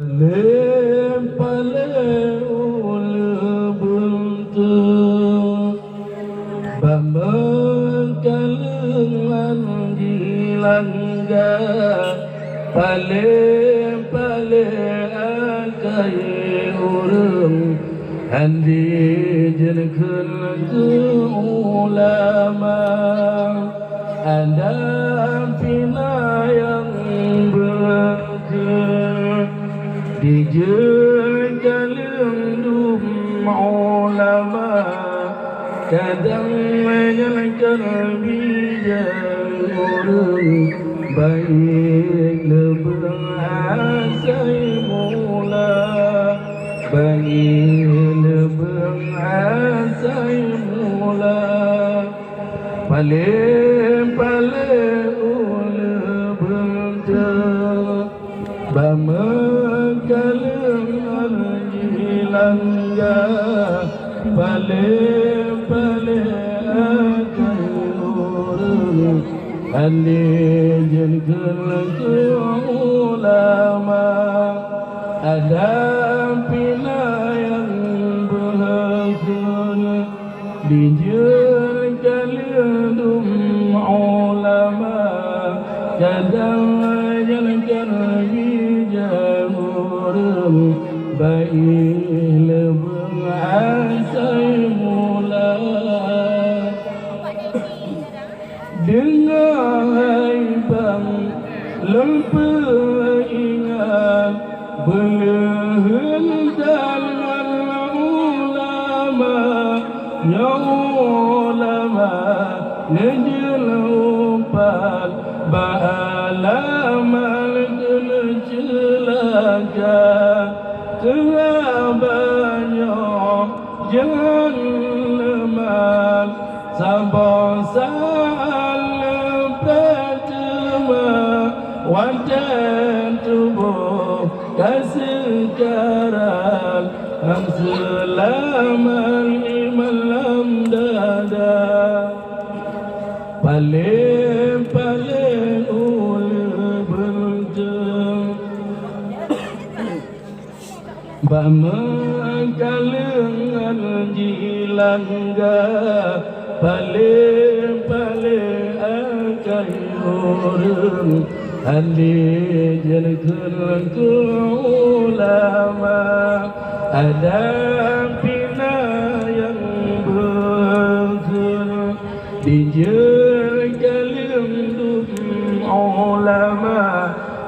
Lempale ulu buntu Bamengkalengan gilangga Pale akai urung Handi jenekun ke ulama Andam pina yang berker Dijagalindum ulama Kadang menyalahkan bijak orang Baik lebih asai mula Baik lebih asai mula Paling ulu bentuk Bamengkalengan gilangga Paling akan urung Andi jenekun ke ulama Ada pina yang berhakun Dijagalindum ulama Kadang jalankan bijak orang Baik lebih asai mula Dengar bang lempar ingat Berhentangan ulama Ya ulama Nejil umpat Ba'alamal kena celaka Kerabanya Jangan lemah Sabar salam pertama Wajan tubuh Kasekaran Ang selaman malam dada Paling ulu bentuk Bamengkalengan gilangga Paling akan orang Andi jenekun ke ulama Ada pina yang berker Dijagalindum ulama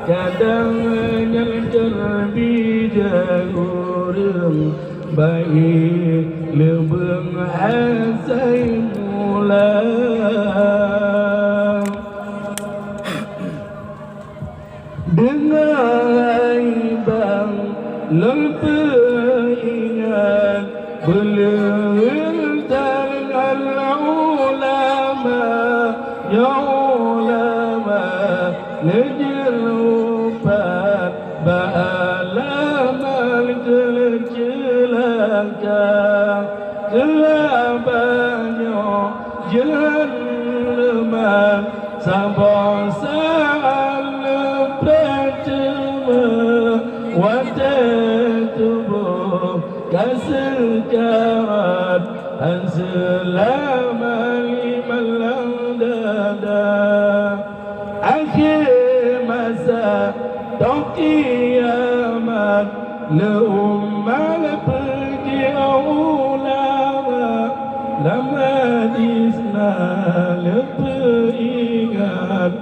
Kadang nyalahkan bijak orang Baik lebih asai mula Dengar bang lempar ingat Berhentangan ulama Ya ulama Nejil umpat Ba'alamal celaka Kerabanya Jangan lemah Sabar salam pertama Wadah tubuh Kasekarat An selama malam dada Akhir masa Tok kiamat Leummal pergi ulama Lama disna leper ingat